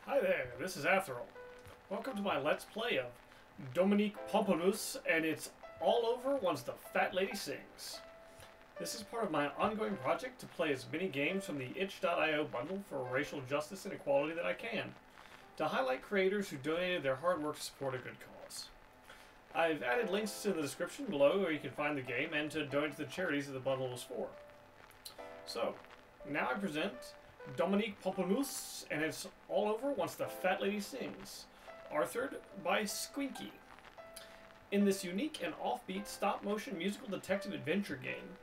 Hi there, this is Atherol. Welcome to my Let's Play of Dominiqe Pamplemousse, and it's all over once the fat lady sings. This is part of my ongoing project to play as many games from the itch.io bundle for racial justice and equality that I can, to highlight creators who donated their hard work to support a good cause. I've added links in the description below where you can find the game and to donate to the charities that the bundle is for. So, now I present Dominiqe Pamplemousse, and it's all over once the fat lady sings. Authored by Squinky. In this unique and offbeat stop-motion musical detective adventure game,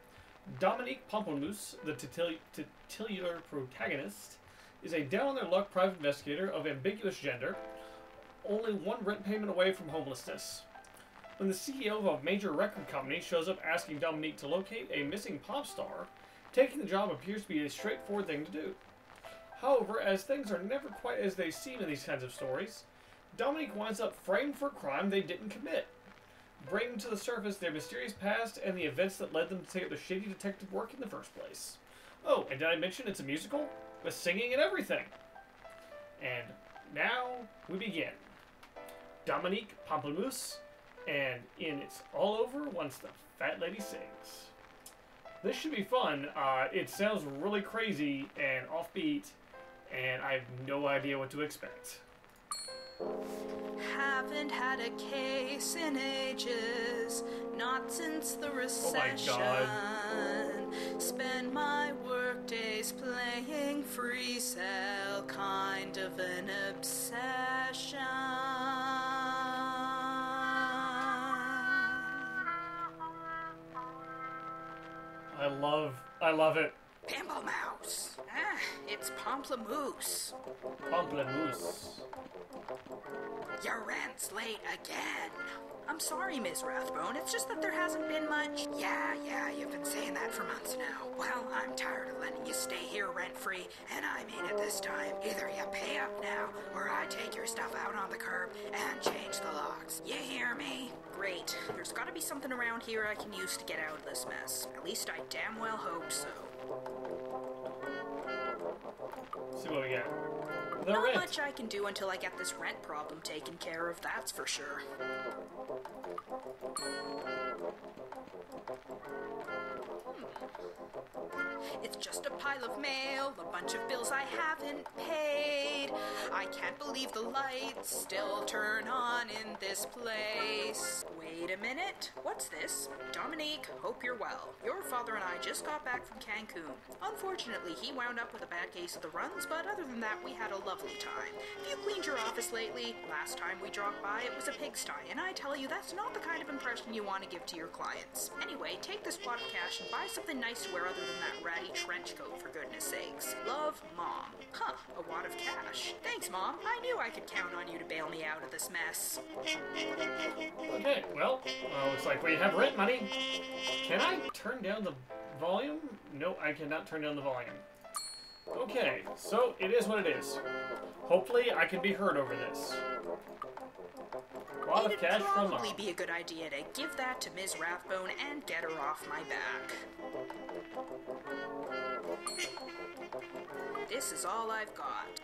Dominiqe Pamplemousse, the titular protagonist, is a down-on-their-luck private investigator of ambiguous gender, only one rent payment away from homelessness. When the CEO of a major record company shows up asking Dominique to locate a missing pop star, taking the job appears to be a straightforward thing to do. However, as things are never quite as they seem in these kinds of stories, Dominique winds up framed for a crime they didn't commit, bringing to the surface their mysterious past and the events that led them to take up the shady detective work in the first place. Oh, and did I mention it's a musical? With singing and everything! And now we begin. Dominiqe Pamplemousse, and It's all over once the fat lady sings. This should be fun. It sounds really crazy and offbeat, and I have no idea what to expect. Haven't had a case in ages, not since the recession. Oh my God. Spend my work days playing free cell, kind of an obsession. I love it. Pamplemousse. It's Pamplemousse. Pamplemousse. Your rent's late again. I'm sorry, Ms. Rathbone. It's just that there hasn't been much. Yeah, you've been saying that for months now. Well, I'm tired of letting you stay here rent-free, and I mean it this time. Either you pay up now, or I take your stuff out on the curb and change the locks. You hear me? Great. There's gotta be something around here I can use to get out of this mess. At least I damn well hope so. See what we got. The Not rent. much I can do until I get this rent problem taken care of, that's for sure. It's just a pile of mail, a bunch of bills I haven't paid. I can't believe the lights still turn on in this place. Wait a minute, what's this? Dominique, hope you're well. Your father and I just got back from Cancun. Unfortunately, he wound up with a bad case of the runs, but other than that, we had a lovely time. Have you cleaned your office lately? Last time we dropped by, it was a pigsty, and I tell you, that's not the kind of impression you want to give to your clients. Anyway, take this wad of cash and buy something nice to wear other than that ratty trench coat, for goodness sakes. Love, Mom. Huh, a wad of cash. Thanks, Mom. I knew I could count on you to bail me out of this mess. Okay, well, looks like we have rent money. Can I turn down the volume? No, I cannot turn down the volume. Okay, so it is what it is. Hopefully I can be heard over this. A lot of cash from Mom. It'd probably be a good idea to give that to Ms. Rathbone and get her off my back. This is all I've got.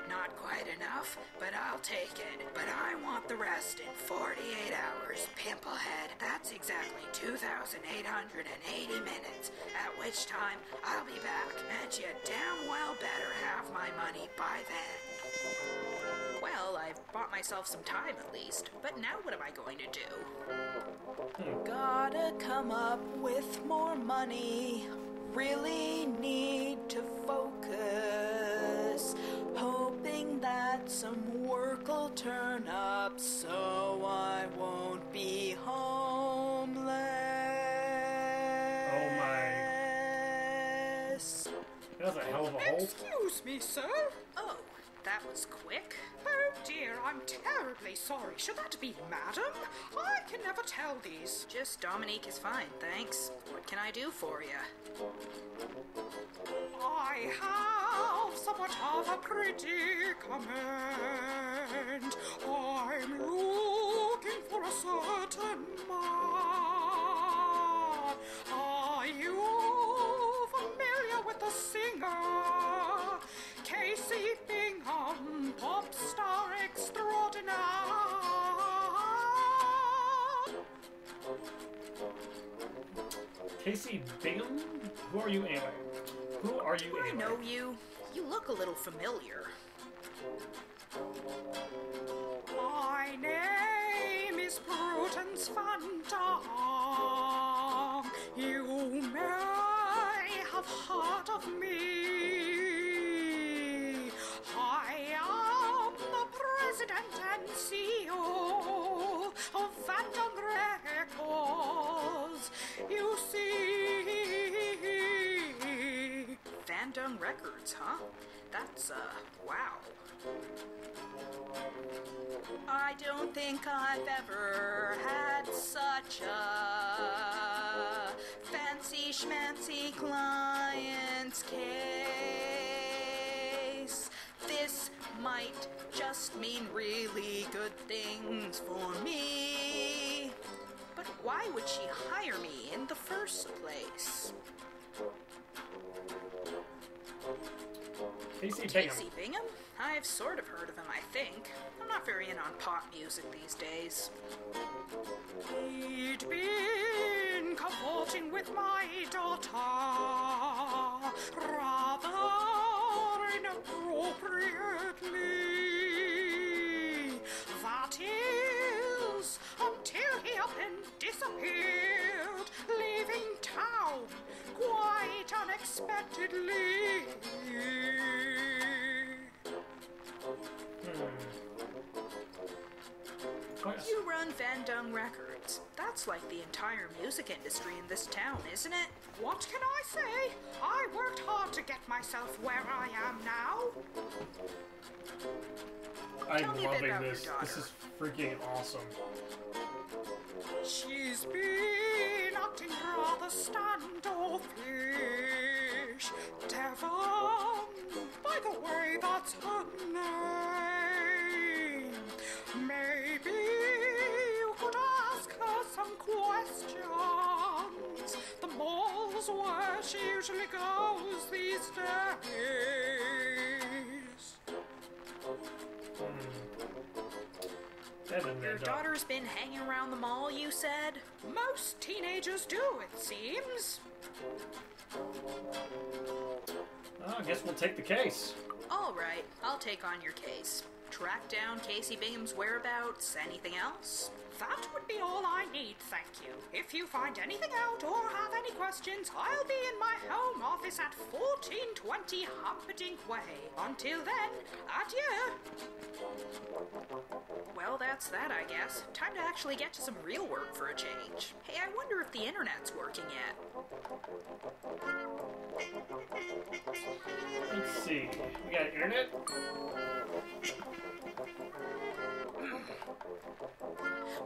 Not quite enough, but I'll take it. But I want the rest in 48 hours, Pimplehead. That's exactly 2,880 minutes, at which time I'll be back, and you damn well better have my money by then. Well, I've bought myself some time at least, but now what am I going to do? Gotta come up with more money. Really need to focus, hoping that some work will turn up so I won't be homeless. Oh my. That's a hell of a hole. Excuse me, sir. Oh, that was quick. Oh dear, I'm terribly sorry. Should that be madam? I can never tell these. Just Dominique is fine, thanks. What can I do for you? I have somewhat of a predicament. I'm looking for a certain man. Are you familiar with the singer? Casey Bingham. Casey Bingham? Who are you anyway? Who are you anyway? I know you. You look a little familiar. My name is Prudence Van Dam. You may have heard of me. I am the president and CEO of Van Dam Records. You see, Van Dam Records, huh? That's, wow. I don't think I've ever had such a fancy schmancy client's case. This might just mean really good things for me. But why would she hire me in the first place? Casey Bingham? I've sort of heard of him, I think. I'm not very in on pop music these days. He'd been cavorting with my daughter rather inappropriately. That is, until he up and disappeared, leaving town quite unexpectedly. You run Van Dam Records. That's like the entire music industry in this town, isn't it? What can I say? I worked hard to get myself where I am now. I'm loving this. This is freaking awesome. She's been acting rather standoffish. Devon, by the way, that's her name. Maybe you could ask her some questions. The mall's where she usually goes these days. Your daughter's been hanging around the mall, you said? Most teenagers do, it seems. Oh, I guess we'll take the case. All right, I'll take on your case. Track down Casey Bingham's whereabouts. Anything else? That would be all I need, thank you. If you find anything out or have any questions, I'll be in my home office at 1420 Humperdinck Way. Until then, adieu. Well, that's that, I guess. Time to actually get to some real work for a change. Hey, I wonder if the internet's working yet. Let's see. We got internet?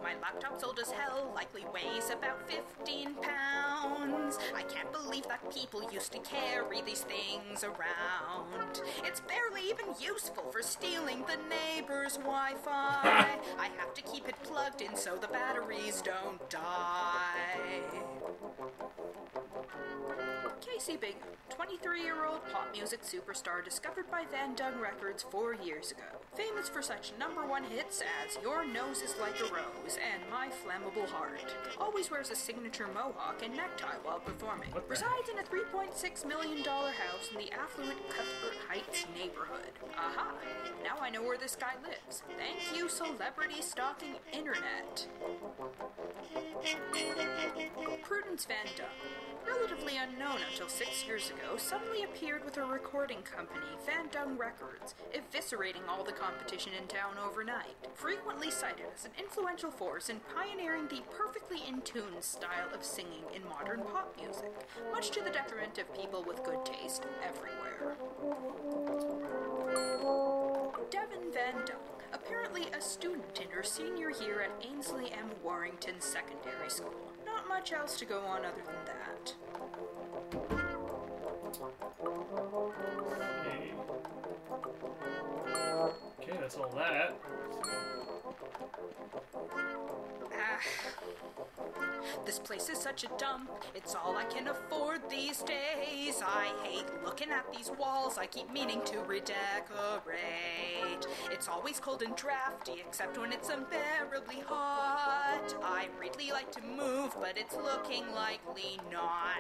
My laptop's old as hell, likely weighs about 15 pounds. I can't believe that people used to carry these things around. It's barely even useful for stealing the neighbor's Wi-Fi. I have to keep it plugged in so the batteries don't die. Casey Bingham, 23-year-old pop music superstar discovered by Van Dam Records 4 years ago. Famous for such #1 hits as Your Nose is Like a Rose and My Flammable Heart. Always wears a signature mohawk and necktie while performing. Resides in a $3.6 million house in the affluent Cuthbert Heights neighborhood. Aha! Now I know where this guy lives. Thank you, celebrity stalking internet. Prudence Van Dam, relatively unknown until 6 years ago, suddenly appeared with her recording company, Van Dam Records, eviscerating all the competition in town overnight. Frequently cited as an influential force in pioneering the perfectly in tune style of singing in modern pop music, much to the detriment of people with good taste everywhere. Devon Van Dam, apparently a student in her senior year at Ainsley M. Warrington Secondary School. Not much else to go on other than that. Okay, that's all that. This place is such a dump. It's all I can afford these days. I hate looking at these walls I keep meaning to redecorate. night. It's always cold and drafty, except when it's unbearably hot. I really like to move, but it's looking likely not.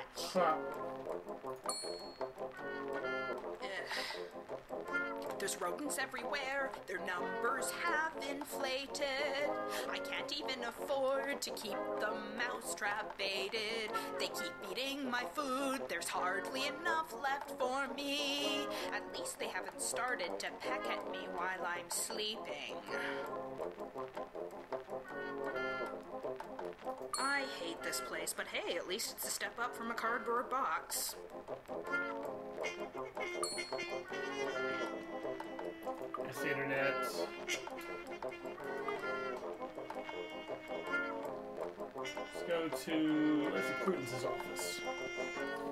There's rodents everywhere, their numbers have inflated. I can't even afford to keep the mousetrap baited. They keep eating my food, there's hardly enough left for me. At least they haven't started to peck at me while I'm sleeping. I hate this place, but hey, at least it's a step up from a cardboard box. It's the internet. Let's go to, let's see, Prudence's office.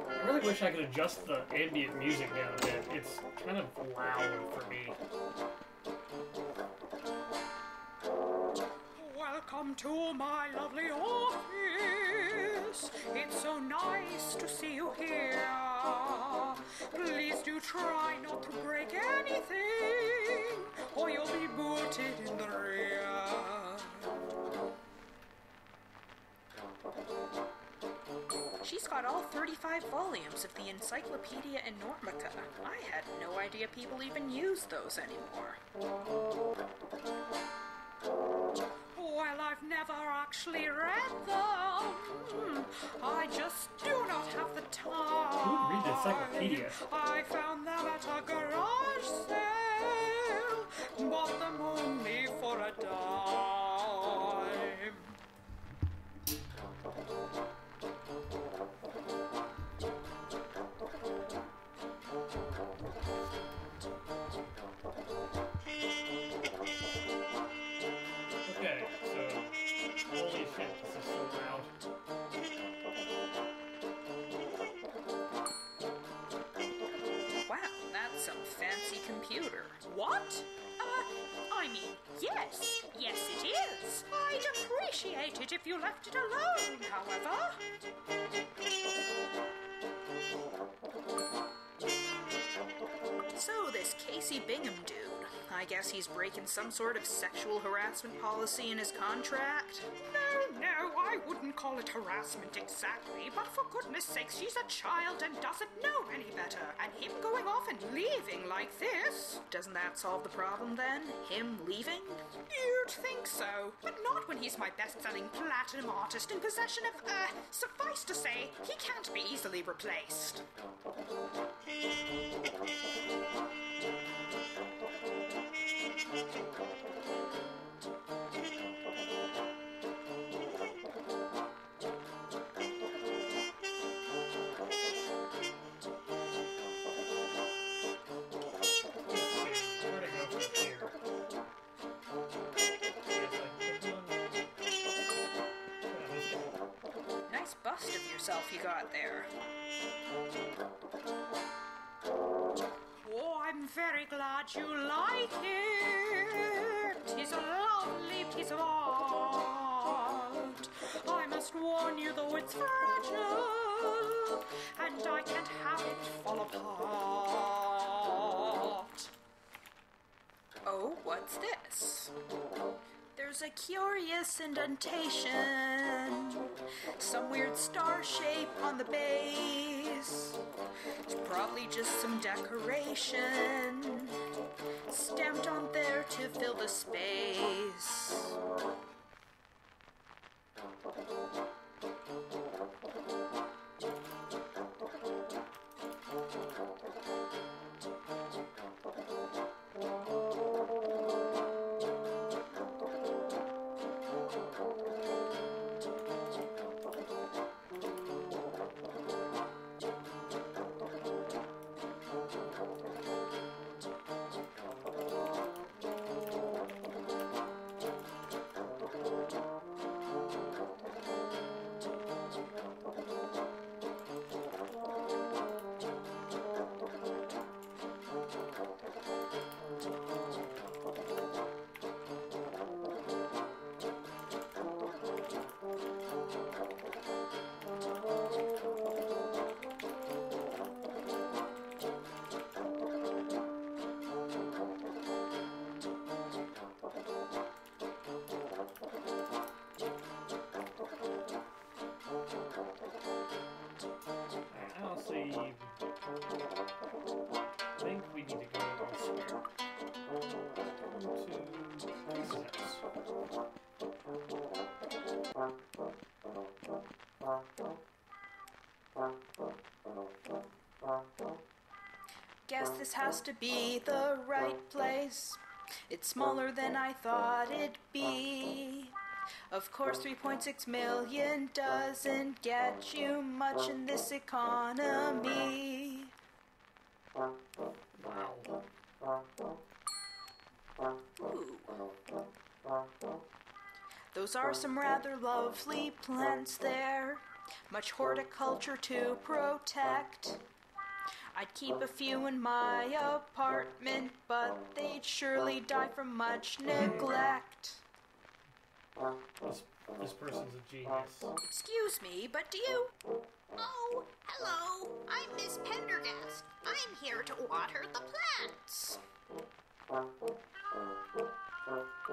I really wish I could adjust the ambient music down a bit. It's kind of loud for me. Welcome to my lovely office. It's so nice to see you here. Please do try not to break anything, or you'll be booted in the rear. She's got all 35 volumes of the Encyclopedia Enormica. I had no idea people even used those anymore. Well, I've never actually read them. I just do not have the time. Who would read the encyclopedia? I found them at a garage sale. Bought them only for a dime. Okay, so, holy shit, this is so loud. Wow, that's some fancy computer. What? I mean, yes. Yes, it is. I'd appreciate it if you left it alone, however. So, this Casey Bingham dude, I guess he's breaking some sort of sexual harassment policy in his contract? No, I wouldn't call it harassment exactly, but for goodness sakes, she's a child and doesn't know any better. And him going off and leaving like this, doesn't that solve the problem then? Him leaving? You'd think so, but not when he's my best-selling platinum artist in possession of, suffice to say, he can't be easily replaced. Nice bust of yourself you got there. Oh, I'm very glad you like it. It's a lovely piece of art. I must warn you, though, it's fragile, and I can't have it fall apart. Oh, what's this? There's a curious indentation, some weird star shape on the base. It's probably just some decoration, stamped on there to fill the space. guess this has to be the right place. It's smaller than I thought it'd be. Of course, 3.6 million doesn't get you much in this economy. Wow. Ooh. Those are some rather lovely plants there. Much horticulture to protect. I'd keep a few in my apartment, but they'd surely die from much neglect. This person's a genius. Excuse me, but do you... Oh, hello. I'm Miss Pendergast. I'm here to water the plants.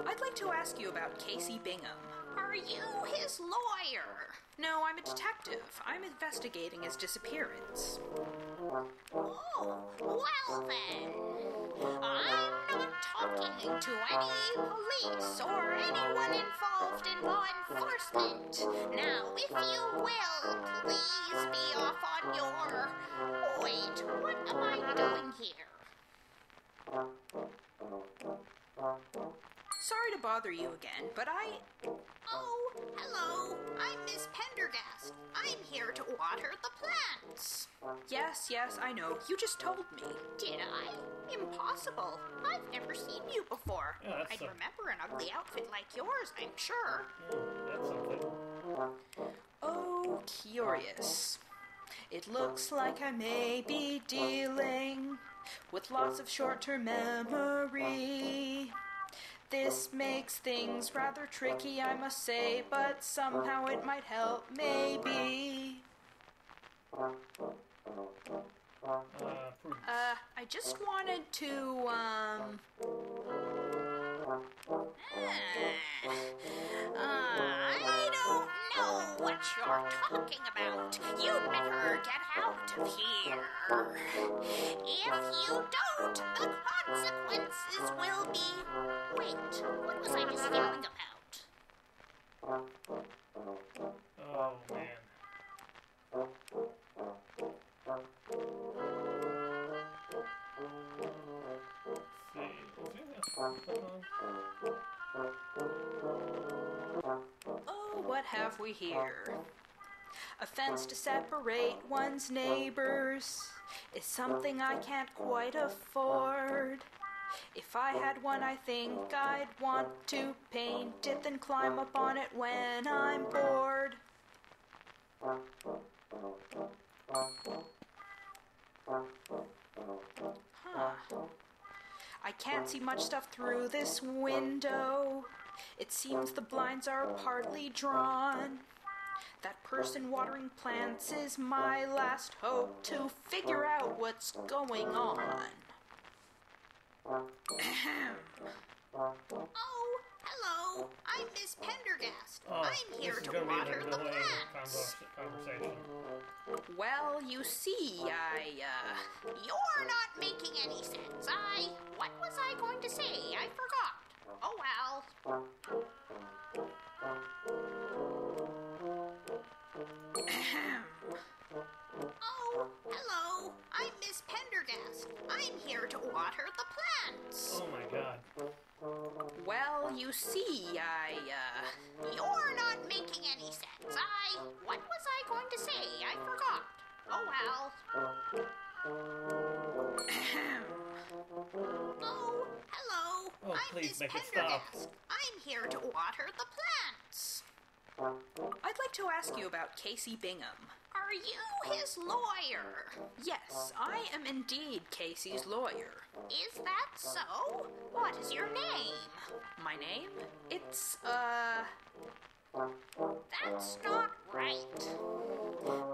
I'd like to ask you about Casey Bingham. Are you his lawyer? No, I'm a detective. I'm investigating his disappearance. Oh, well then. I'm not talking to any police or anyone involved in law enforcement. Now, if you will, please be off on your... Wait, what am I doing here? Sorry to bother you again, but Oh, hello. I'm Miss Pendergast. I'm here to water the plants. Yes, I know. You just told me. Did I? Impossible. I've never seen you before. Yeah, I'd remember an ugly outfit like yours, I'm sure. That's something. Oh, curious. It looks like I may be dealing with lots of short-term memory. This makes things rather tricky, I must say, but somehow it might help, maybe. I just wanted to, I don't know what you're talking about. You'd better get out of here. If you don't, the consequences will be... Wait, what was I just yelling about? Oh, man. Oh, what have we here? A fence to separate one's neighbors is something I can't quite afford. If I had one, I think I'd want to paint it, then climb up on it when I'm bored. Huh. I can't see much stuff through this window. It seems the blinds are partly drawn. That person watering plants is my last hope to figure out what's going on. Oh, hello. I'm Miss Pendergast. I'm here to water the plants. Conversation. Well, you see, You're not making any sense. What was I going to say? I forgot. Oh, well. Oh, hello. I'm Miss Pendergast. I'm here to water the plants. Oh, my God. Well, you see, You're not making any sense. What was I going to say? I forgot. Oh, well. Oh, hello. Oh, I'm please Miss make it stop. Pendergast. I'm here to water the plants. I'd like to ask you about Casey Bingham. Are you his lawyer? Yes, I am indeed Casey's lawyer. Is that so? What is your name? My name? It's, That's not right.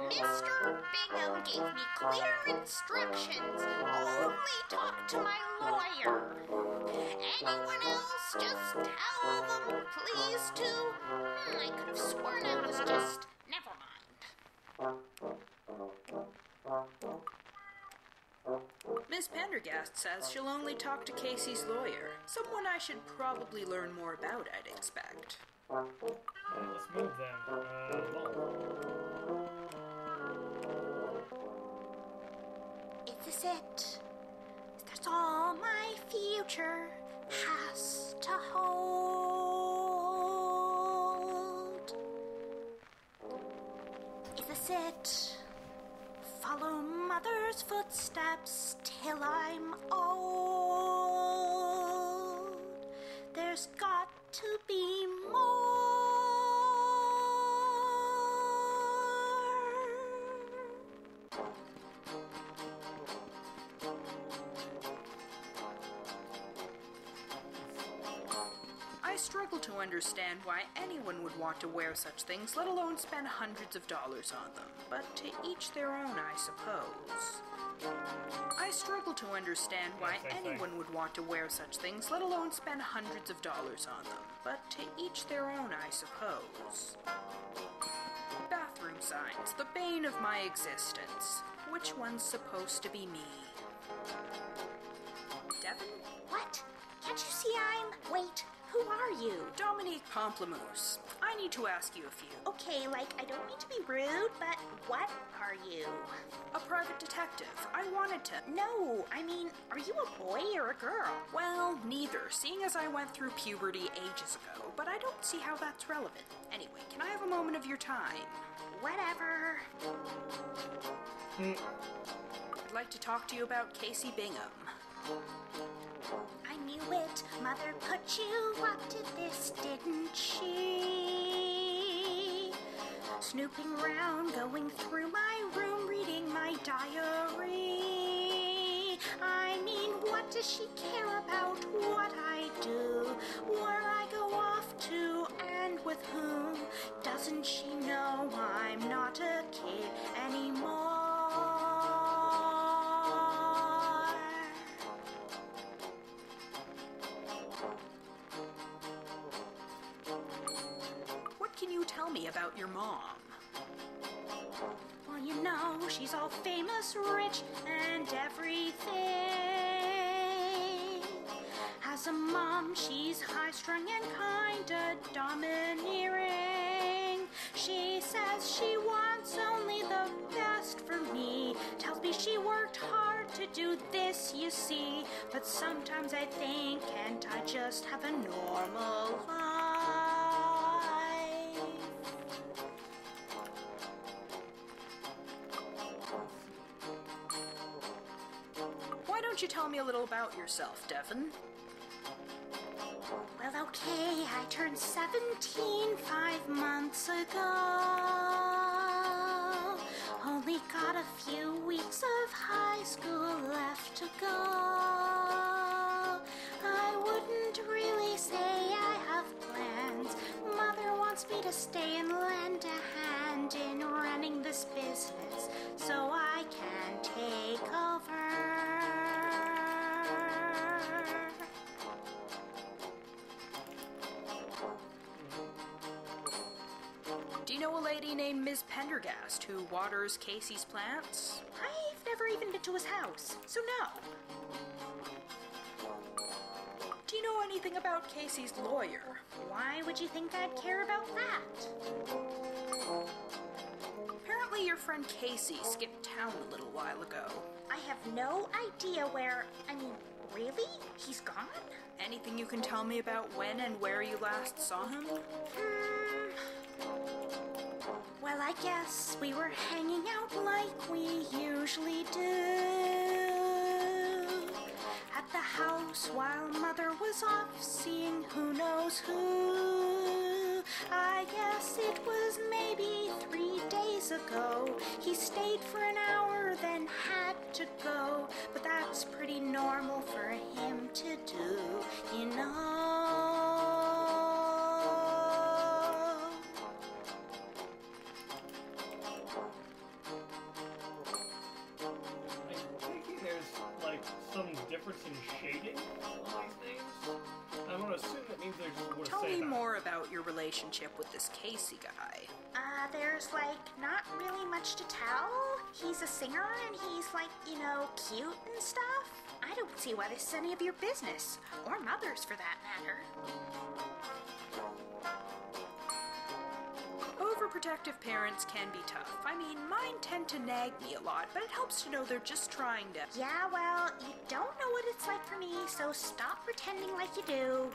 Mr. Bingham gave me clear instructions. Only talk to my lawyer. Anyone else, just tell them, please, to... I could have sworn I was just... Never mind. Miss Pendergast says she'll only talk to Casey's lawyer. Someone I should probably learn more about, I'd expect. Let's move then. Is this it? It's all my future has to hold. Is this it? Follow mother's footsteps till I'm old. There's got to be more. I struggle to understand why anyone would want to wear such things, let alone spend hundreds of dollars on them. But to each their own, I suppose. I struggle to understand why anyone would want to wear such things, let alone spend hundreds of dollars on them. But to each their own, I suppose. Bathroom signs, the bane of my existence. Which one's supposed to be me? Devin? What? Can't you see Wait, who are you? Dominiqe Pamplemousse. I need to ask you a few. Okay, I don't mean to be rude, but what are you? A private detective. I wanted to... No, I mean, are you a boy or a girl? Well, neither, seeing as I went through puberty ages ago, but I don't see how that's relevant. Anyway, can I have a moment of your time? Whatever. I'd like to talk to you about Casey Bingham. I knew it. Mother put you up to this, didn't she? Snooping around, going through my room, reading my diary. I mean, what does she care about what I do? Where I go off to and with whom? Doesn't she know I'm not a kid anymore? Can you tell me about your mom? Well, you know, she's all famous, rich, and everything. As a mom, she's high-strung and kinda domineering. She says she wants only the best for me. Tells me she worked hard to do this, you see. But sometimes I think, can't I just have a normal life? Why don't you tell me a little about yourself, Devin? Well, okay, I turned 17 5 months ago. Only got a few weeks of high school left to go. I wouldn't really say I have plans. Mother wants me to stay and lend a hand in running this business so I can take over. Do you know a lady named Ms. Pendergast who waters Casey's plants? I've never even been to his house, so no. Do you know anything about Casey's lawyer? Why would you think I'd care about that? Apparently your friend Casey skipped town a little while ago. I have no idea where... really? He's gone? Anything you can tell me about when and where you last saw him? Well, I guess we were hanging out like we usually do at the house while Mother was off seeing who knows who. I guess it was maybe 3 days ago. He stayed for an hour, then had to go. But that's pretty normal for him to do, you know. Some difference in shading on these names? I'm going to assume that means there's more to Tell say me about more about your relationship with this Casey guy. There's not really much to tell. He's a singer and he's cute and stuff. I don't see why this is any of your business, or Mother's for that matter. Overprotective parents can be tough. I mean, mine tend to nag me a lot, but it helps to know they're just trying to... Yeah, well, you don't know what it's like for me, so stop pretending like you do.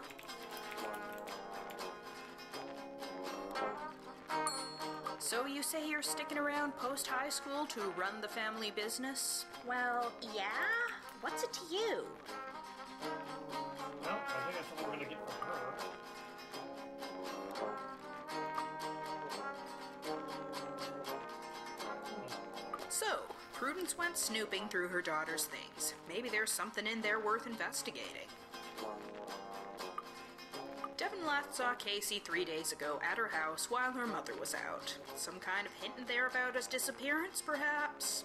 So you say you're sticking around post-high school to run the family business? Well, yeah? What's it to you? Well, I think that's what we're gonna get from her. So, Prudence went snooping through her daughter's things. Maybe there's something in there worth investigating. Devin last saw Casey 3 days ago at her house while her mother was out. Some kind of hint in there about his disappearance, perhaps?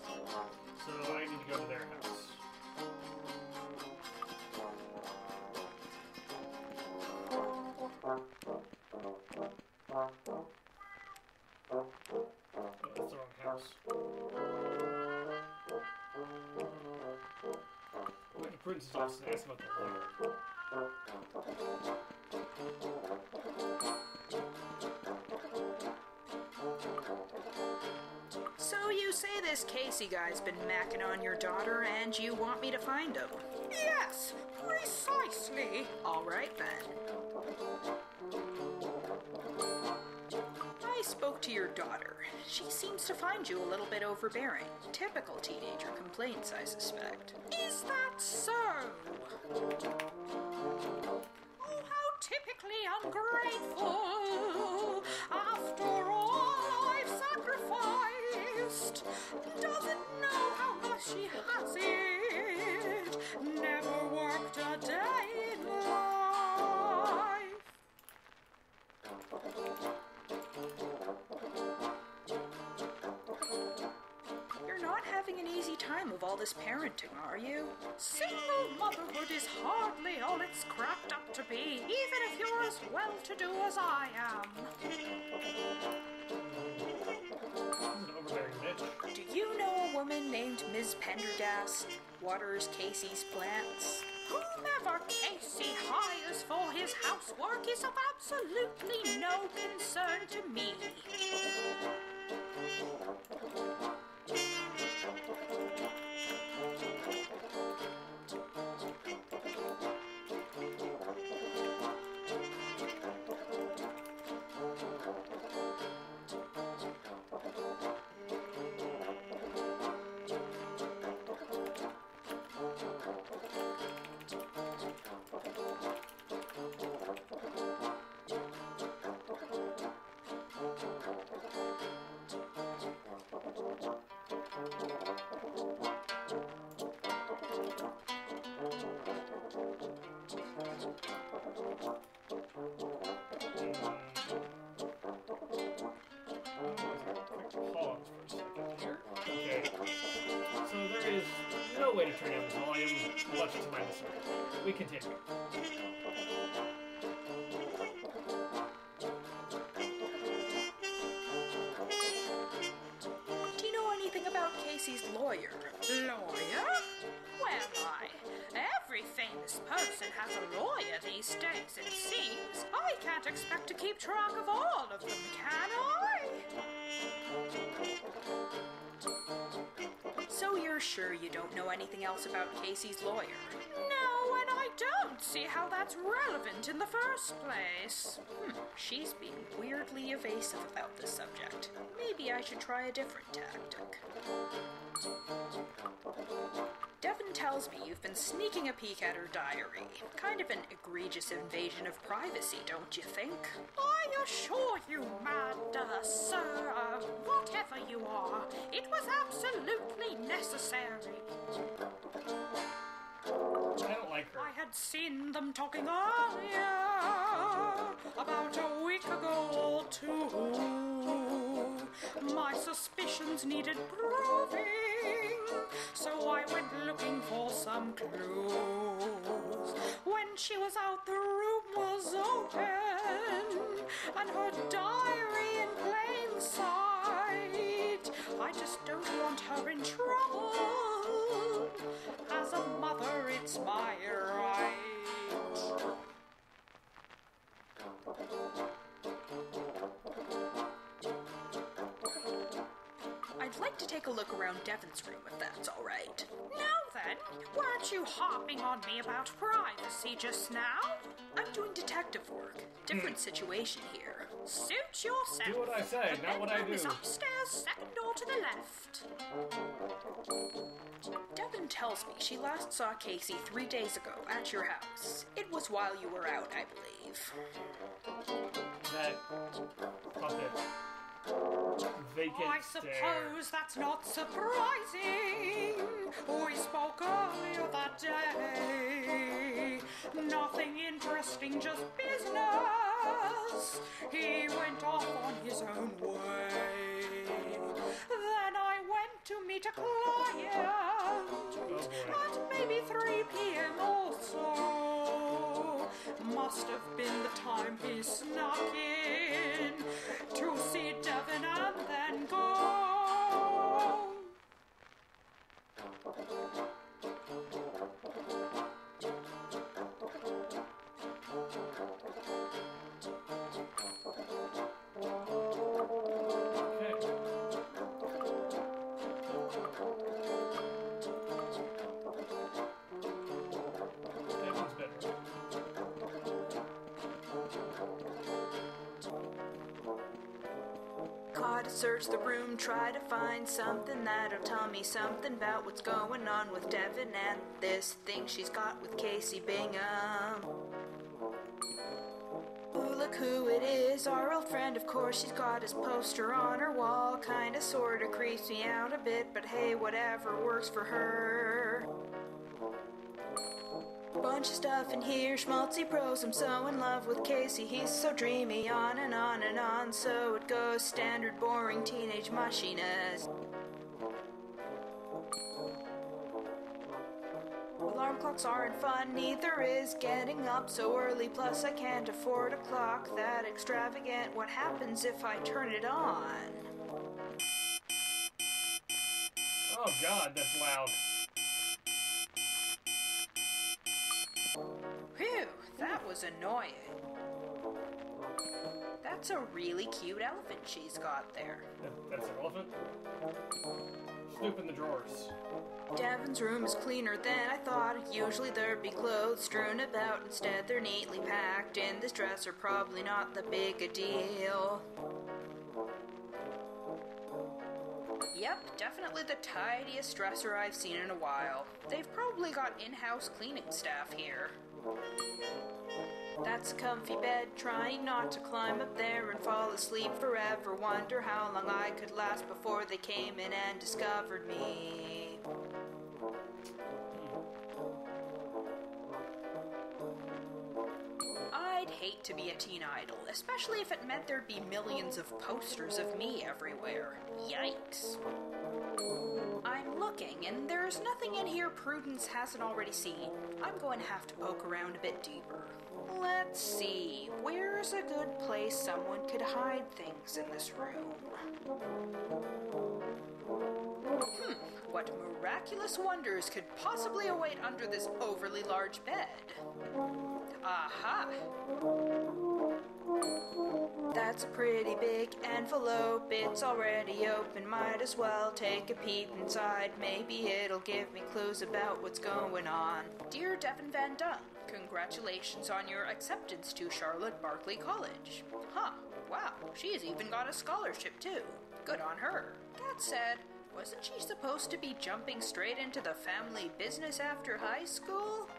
So I need to go to their house. Oh, that's the wrong house. I went to Prudence's office and asked about the lawyer. So you say this Casey guy's been macking on your daughter and you want me to find him? Yes, precisely. All right then. I spoke to your daughter. She seems to find you a little bit overbearing. Typical teenager complaints, I suspect. Is that so? Oh, how typically ungrateful. After all I've sacrificed. Doesn't know how much she has it. Never worked a day in life. You're not having an easy time of all this parenting, are you? Single motherhood is hardly all it's cracked up to be, even if you're as well-to-do as I am. Do you know a woman named Ms. Pendergast waters Casey's plants? Whomever Casey hires for his housework is of absolutely no concern to me. No way to turn down the volume, much to my disorder. We continue. Do you know anything about Casey's lawyer? Lawyer? Well, every famous person has a lawyer these days, it seems. I can't expect to keep track of all of them, can I? So you're sure you don't know anything else about Casey's lawyer? No, and I don't see how that's relevant in the first place. She's being weirdly evasive about this subject. Maybe I should try a different tactic. Devin tells me you've been sneaking a peek at her diary. Kind of an egregious invasion of privacy, don't you think? I assure you, sir, whatever you are, it was absolutely necessary. I don't like her. I had seen them talking earlier, about a week ago or two. My suspicions needed proving, so I went looking for some clues. When she was out, the room was open, and her diary in plain sight. I just don't want her in trouble. As a mother, it's my right. like to take a look around Devon's room, if that's all right. Now then, weren't you harping on me about privacy just now? I'm doing detective work. Different situation here. Suit yourself. Do what I say, The not what I bedroom is do. upstairs, second door to the left. Devon tells me she last saw Casey 3 days ago at your house. It was while you were out, I believe. That puppet. Vacant I stare. suppose that's not surprising. We spoke earlier that day. Nothing interesting, just business. He went off on his own way. Then I went to meet a client at maybe 3 p.m. or so. Must have been the time he snuck in to see Devon and then go. Devon's better. Gotta search the room, try to find something that'll tell me something about what's going on with Devon and this thing she's got with Casey Bingham. Ooh, look who it is, our old friend, of course. She's got his poster on her wall. Kinda sorta creeps me out a bit, but hey, whatever works for her. Bunch of stuff in here, schmaltzy pros. I'm so in love with Casey, he's so dreamy. On and on and on, so it goes. Standard boring teenage mushiness. Alarm clocks aren't fun, neither is getting up so early. Plus I can't afford a clock that extravagant. What happens if I turn it on? Oh god, that's loud. Phew, that was annoying. That's a really cute elephant she's got there. That's an elephant? Snoop in the drawers. Devon's room is cleaner than I thought. Usually there'd be clothes strewn about. Instead they're neatly packed in this dresser. Probably not that big a deal. Yep, definitely the tidiest dresser I've seen in a while. They've probably got in-house cleaning staff here. That's a comfy bed, trying not to climb up there and fall asleep forever. Wonder how long I could last before they came in and discovered me. I'd hate to be a teen idol, especially if it meant there'd be millions of posters of me everywhere. Yikes. I'm looking, and there's nothing in here Prudence hasn't already seen. I'm going to have to poke around a bit deeper. Let's see, where's a good place someone could hide things in this room? What miraculous wonders could possibly await under this overly large bed? Aha! That's a pretty big envelope, it's already open, might as well take a peep inside. Maybe it'll give me clues about what's going on. Dear Devon Van Dunn, congratulations on your acceptance to Charlotte Barkley College. Huh, wow, she's even got a scholarship too. Good on her. That said, wasn't she supposed to be jumping straight into the family business after high school?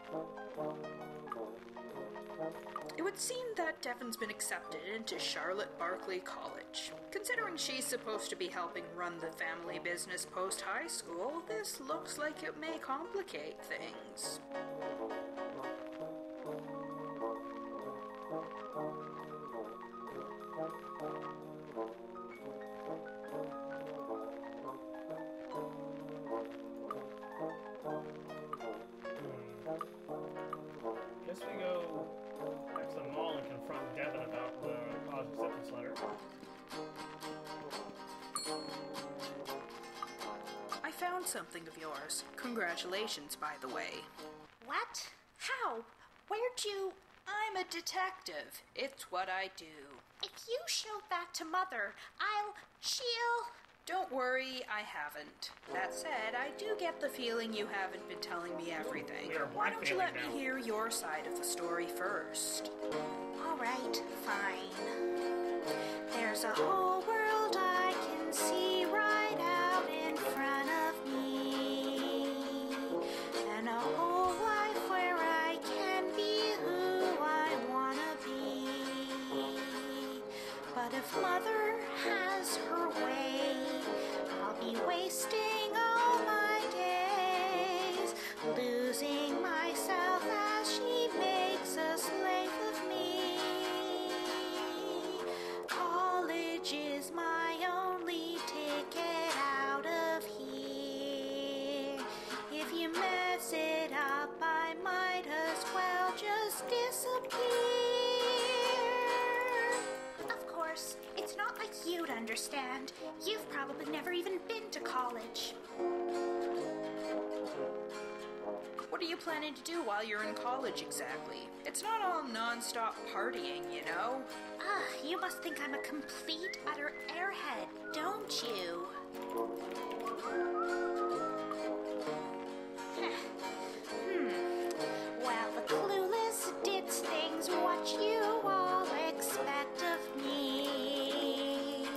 It would seem that Devon's been accepted into Charlotte Barkley College. Considering she's supposed to be helping run the family business post-high school, this looks like it may complicate things. Guess we go back to the mall and confront Devon about the college acceptance letter. I found something of yours. Congratulations, by the way. What? How? Where'd you... I'm a detective. It's what I do. If you show that to Mother, she'll... Don't worry, I haven't. That said, I do get the feeling you haven't been telling me everything. We are Why don't you let me blackmailing now. hear your side of the story first? All right, fine. There's a whole world I can see right out in front of me, and a whole life where I can be who I wanna be. But if Mother has her way, I'll be wasting all my days, losing myself as she makes a slave of me. College is my only ticket out of here. If you mess it up, I might as well just disappear. Of course, it's not like you'd understand. You've probably never even been to college. What are you planning to do while you're in college exactly? It's not all non-stop partying, you know? You must think I'm a complete, utter airhead, don't you? Well, the clueless ditz things what you all expect of me.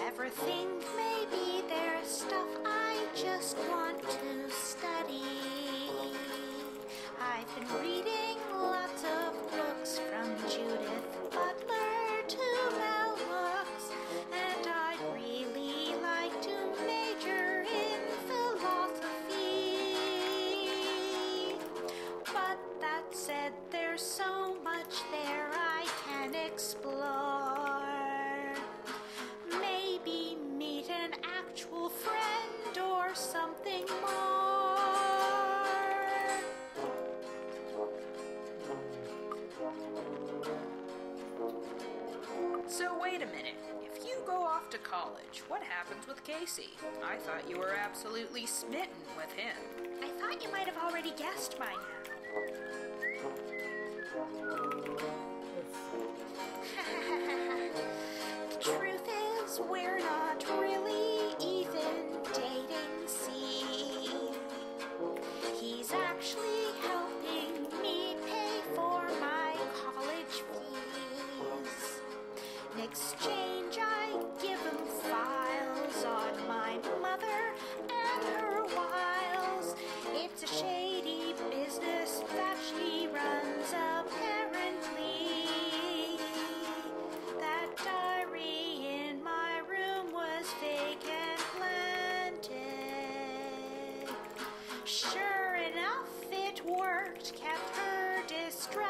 Ever think maybe there's stuff I just want to study? I've been reading lots of books from Judith Butler to Mel Hooks, and I'd really like to major in philosophy. But that said, there's so much there I can explore. Maybe meet an actual friend or something more. So wait a minute. If you go off to college, what happens with Casey? I thought you were absolutely smitten with him. I thought you might have already guessed by now. The truth is, we're not really even dating, see. He's actually helping me pay for my college fees. In exchange, I give him files on my mother and her wiles. It's a shady business that she runs, apparently. That diary in my room was fake and planted. Sure enough, it worked, kept her distracted.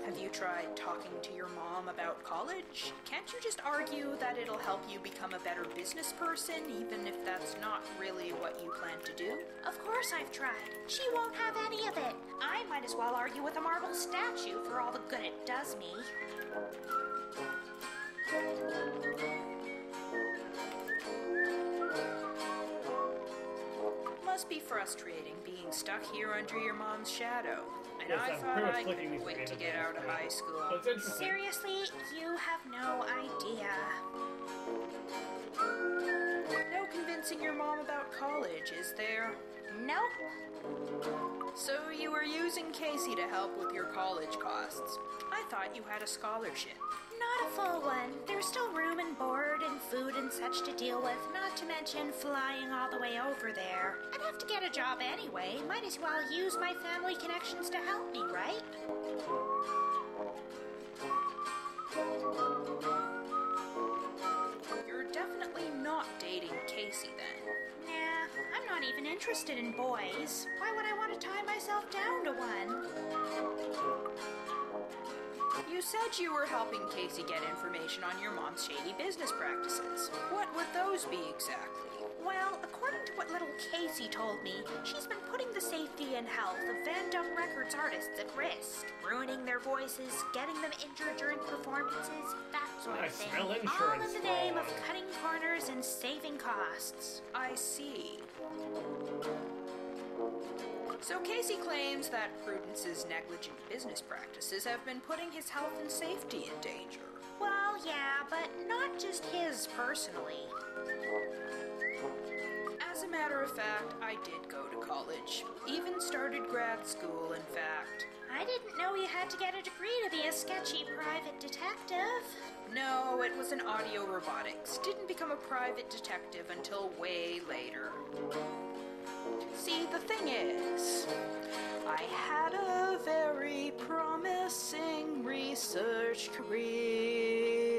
Have you tried talking to your mom about college? Can't you just argue that it'll help you become a better business person, even if that's not really what you plan to do? Of course I've tried. She won't have any of it. I might as well argue with a marble statue for all the good it does me. Must be frustrating being stuck here under your mom's shadow. And Yes, I I'm thought pretty much I clicking these couldn't wait to random get out of things, high school. That's interesting. Seriously, you have no idea. No convincing your mom about college, is there? Nope. So you were using Casey to help with your college costs. I thought you had a scholarship. Not a full one. There's still room and board and food and such to deal with, not to mention flying all the way over there. I'd have to get a job anyway. Might as well use my family connections to help me, right? You're definitely not dating Casey then. Nah, I'm not even interested in boys. Why would I want to tie myself down to one? You said you were helping Casey get information on your mom's shady business practices. What would those be exactly? Well, according to what little Casey told me, she's been putting the safety and health of Van Dung Records artists at risk, ruining their voices, getting them injured during performances, that sort I of thing. smell All in insurance the name of fraud. cutting corners and saving costs. I see. So Casey claims that Prudence's negligent business practices have been putting his health and safety in danger. Well, yeah, but not just his personally. As a matter of fact, I did go to college. Even started grad school, in fact. I didn't know you had to get a degree to be a sketchy private detective. No, it was in audio robotics. Didn't become a private detective until way later. See, the thing is, I had a very promising research career.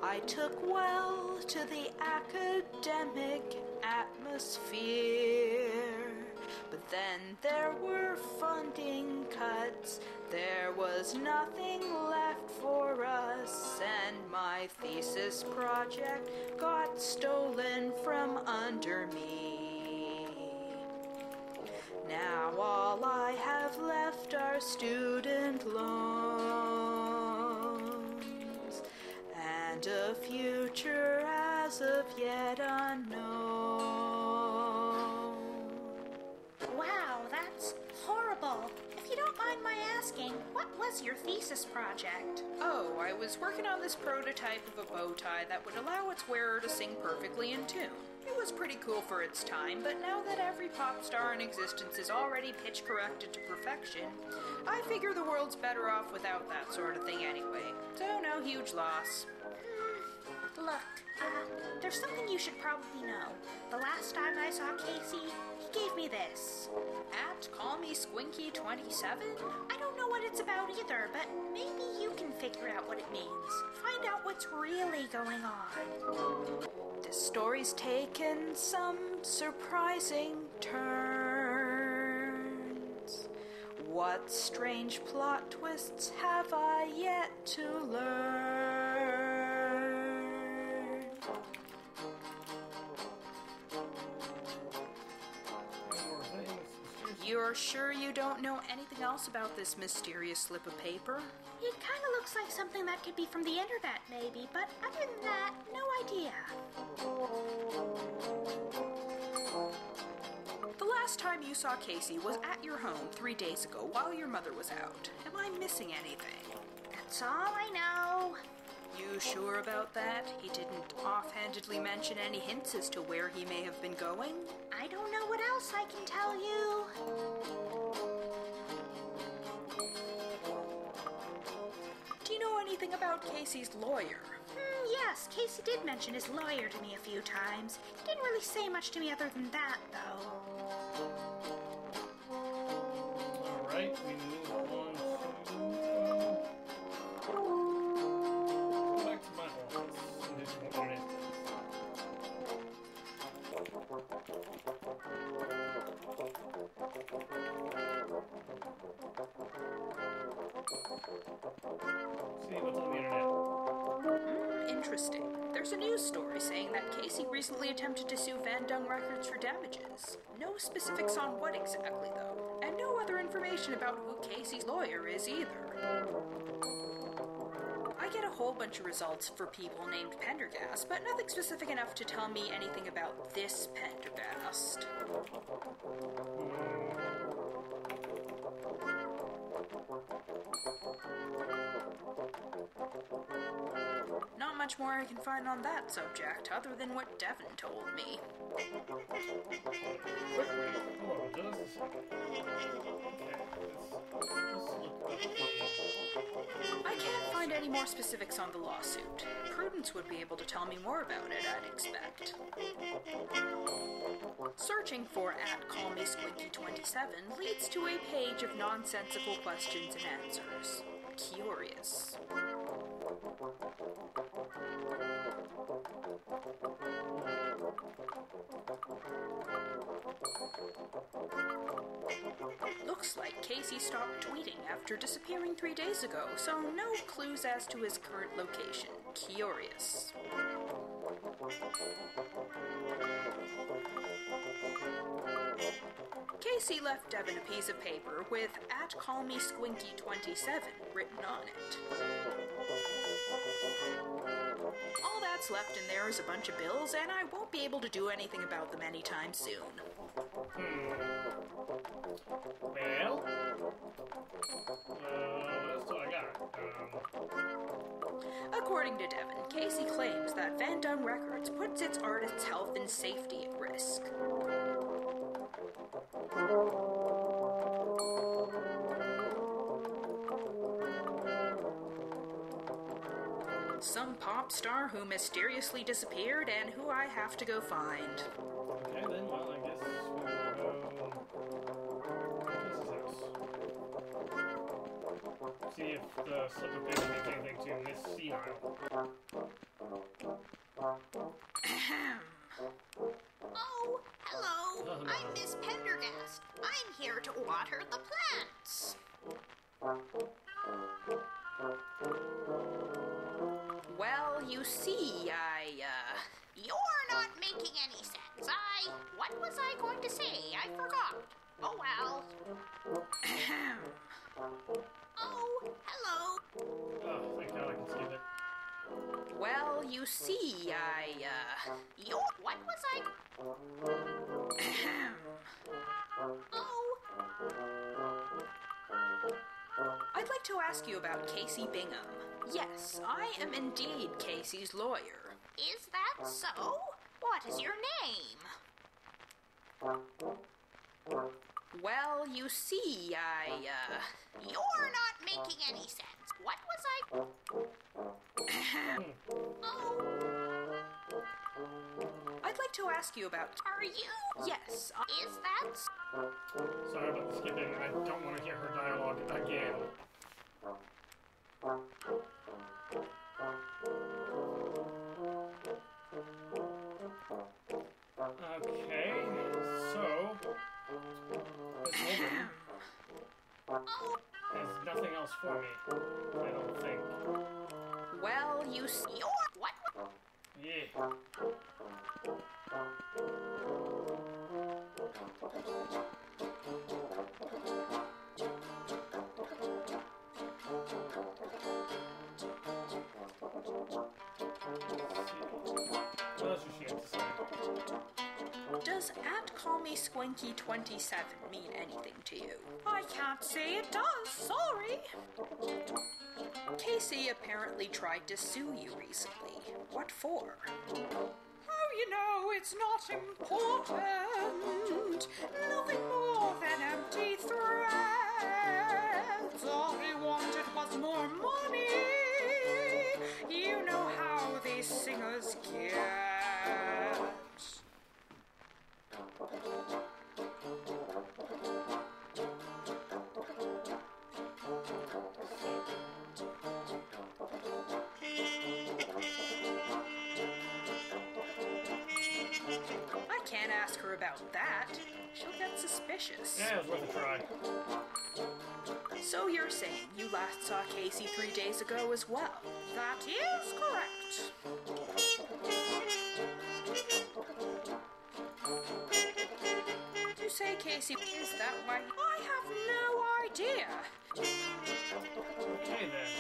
I took well to the academic atmosphere. But then there were funding cuts, there was nothing left for us, and my thesis project got stolen from under me. Now all I have left are student loans, and a future as of yet unknown. Wow, that's horrible. If you don't mind my asking, what was your thesis project? Oh, I was working on this prototype of a bow tie that would allow its wearer to sing perfectly in tune. It was pretty cool for its time, but now that every pop star in existence is already pitch corrected to perfection, I figure the world's better off without that sort of thing anyway. So no huge loss. Look, there's something you should probably know. The last time I saw Casey, he gave me this. At Call Me Squinky 27? I don't know what it's about either, but maybe you can figure out what it means. Find out what's really going on. This story's taken some surprising turns. What strange plot twists have I yet to learn? You're sure you don't know anything else about this mysterious slip of paper? It kind of looks like something that could be from the internet, maybe, but other than that, no idea. The last time you saw Casey was at your home 3 days ago while your mother was out. Am I missing anything? That's all I know. You sure about that? He didn't offhandedly mention any hints as to where he may have been going? I don't know what else I can tell you. Do you know anything about Casey's lawyer? Yes, Casey did mention his lawyer to me a few times. He didn't really say much to me other than that, though. Alright, we move on to... go back to my office and do some internet things. See what's on the internet. Interesting. There's a news story saying that Casey recently attempted to sue Van Dung Records for damages. No specifics on what exactly, though, and no other information about who Casey's lawyer is either. I get a whole bunch of results for people named Pendergast, but nothing specific enough to tell me anything about this Pendergast. Not much more I can find on that subject, other than what Devin told me. Hold on, just a second. Okay, let's look up. I can't find any more specifics on the lawsuit. Prudence would be able to tell me more about it, I'd expect. Searching for @CallMeSquinky27 leads to a page of nonsensical questions and answers. Curious. Looks like Casey stopped tweeting after disappearing 3 days ago, so no clues as to his current location. Curious. Casey left Devin a piece of paper with @CallMeSquinky27 written on it. All that that's left in there is a bunch of bills, and I won't be able to do anything about them anytime soon. Well, that's what I got. According to Devin, Casey claims that Van Dunn Records puts its artists' health and safety at risk. Some pop star who mysteriously disappeared and who I have to go find. Okay, then, well, I guess we'll go... See if the subject page makes anything to Miss Senile. Oh, hello. I'm Miss Pendergast. I'm here to water the plants. Well, you see, You're not making any sense. What was I going to say? I forgot. Oh, well. Oh, hello. Oh, thank God I can skip it. Well, you see, What was I... Oh. I'd like to ask you about Casey Bingham. Yes, I am indeed Casey's lawyer. Is that so? What is your name? Well, you see, You're not making any sense. What was I... Oh. I'd like to ask you about... Are you... Yes, Is that... Sorry about the skipping. I don't want to hear her dialogue again. Okay, so this woman has nothing else for me, I don't think. well, you see... What? Yeah. What else does she have to say? Does @CallMeSquinky27 mean anything to you? I can't say it does, sorry. Casey apparently tried to sue you recently. What for? Oh, you know, it's not important. Nothing more than empty threats. All he wanted was more money. You know how these singers get. I can't ask her about that. She'll get suspicious. Yeah, it was worth a try. So you're saying you last saw Casey 3 days ago as well? That is correct. You say Casey, is that why? I have no idea. Okay then.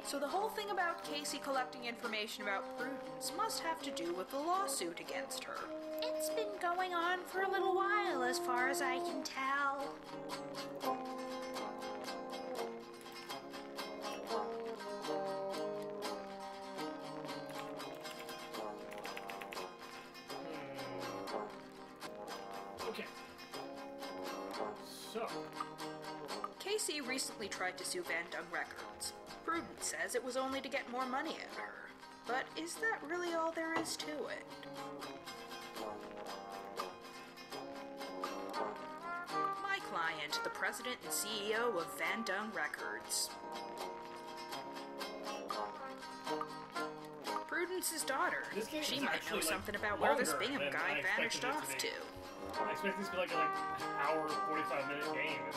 So the whole thing about Casey collecting information about Prudence must have to do with the lawsuit against her. It's been going on for a little while, as far as I can tell. Okay. So. Casey recently tried to sue Van Dung Records. Prudence says it was only to get more money out of her. But is that really all there is to it? My client, the president and CEO of Van Dung Records. Prudence's daughter. She might know something about where this Bingham guy vanished off to. I expect this to be like an hour, 45-minute game, and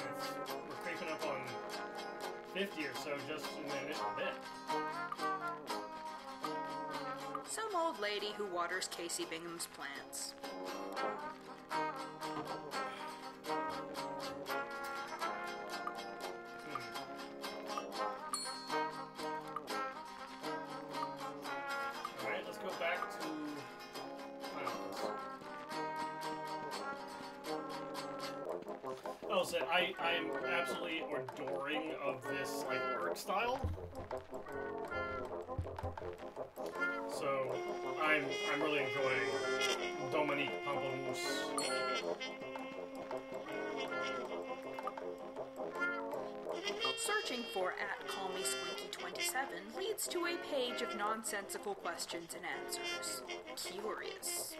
we're creeping up on 50 or so just in the initial bit. Some old lady who waters Casey Bingham's plants. Alright, let's go back to my office. Oh, so I'm absolutely adoring of this like art style. So I'm really enjoying Dominiqe Pamplemousse. Searching for @CallMeSquinky27 leads to a page of nonsensical questions and answers. Curious.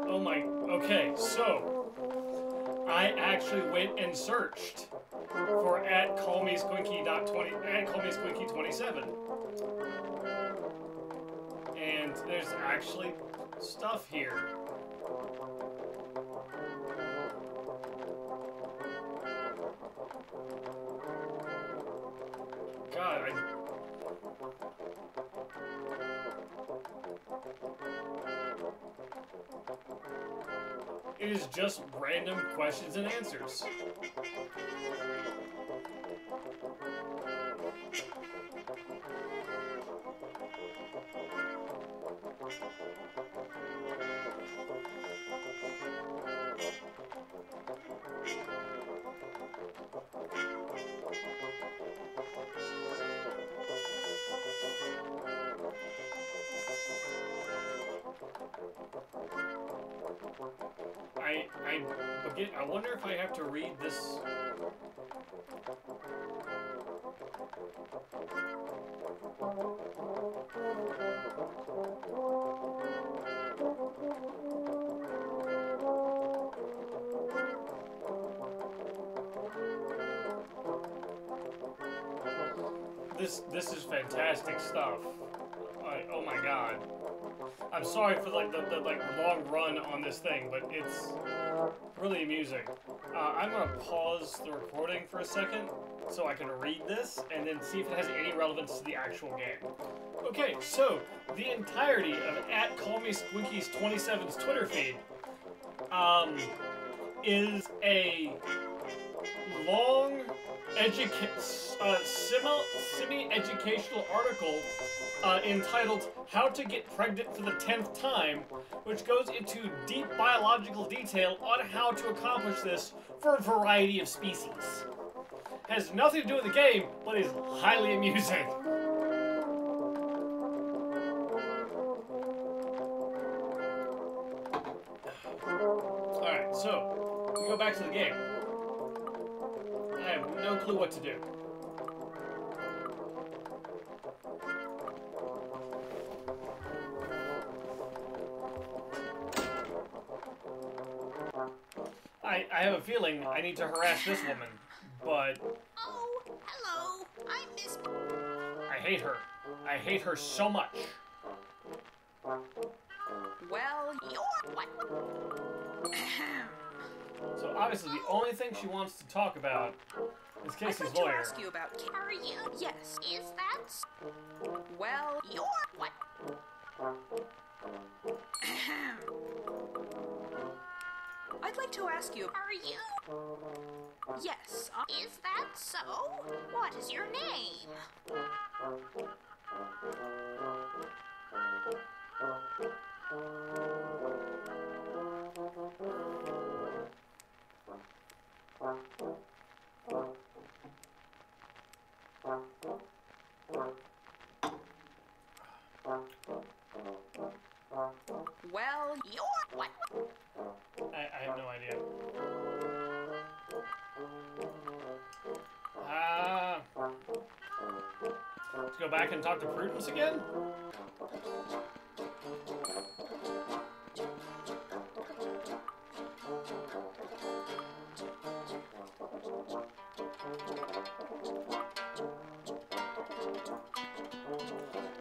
Oh my, okay, so I actually went and searched for @CallMeSquinky27. And there's actually stuff here. God, it is just random questions and answers. I wonder if I have to read this. This is fantastic stuff. Oh my god. I'm sorry for like the long run on this thing, but it's really amusing. I'm gonna pause the recording for a second so I can read this and then see if it has any relevance to the actual game. Okay, so the entirety of @CallMeSquinky's27's Twitter feed is a long semi-educational article entitled How to Get Pregnant for the 10th Time, which goes into deep biological detail on how to accomplish this for a variety of species. Has nothing to do with the game, but is highly amusing. Alright, so, we go back to the game. I have no clue what to do. I have a feeling I need to harass this woman, but... Oh, hello. I miss... I hate her. I hate her so much. Well, You're what? So obviously the only thing she wants to talk about is I'd Casey's like to lawyer. ask you about... Are you? Yes. Is that... Well, You're what? I'd like to ask you... Are you? Yes. Is that so? What is your name? Well, you're what? I have no idea. Let's go back and talk to Prudence again.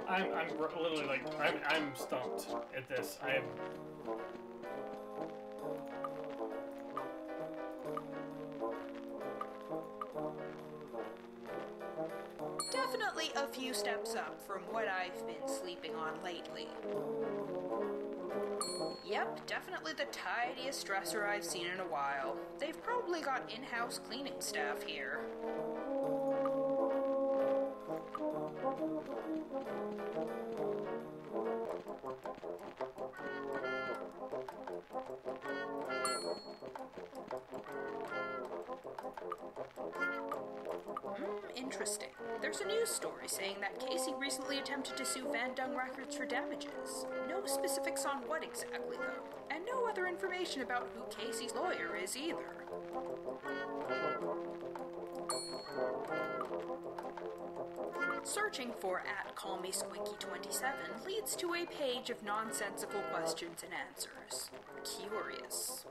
I'm literally like, I'm stumped at this. Definitely a few steps up from what I've been sleeping on lately. Yep, definitely the tidiest dresser I've seen in a while. They've probably got in-house cleaning staff here. Interesting. There's a news story saying that Casey recently attempted to sue Van Dung Records for damages. No specifics on what exactly, though, and no other information about who Casey's lawyer is either. Searching for @CallMeSqueaky27 leads to a page of nonsensical questions and answers. Curious.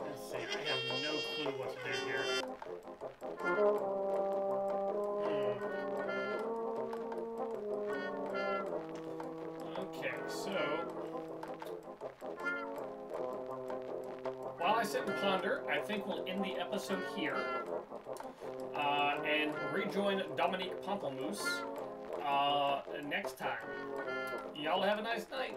Let's see, I have no clue what to do here. Okay, so while I sit and ponder, I think we'll end the episode here and rejoin Dominiqe Pamplemousse next time. Y'all have a nice night.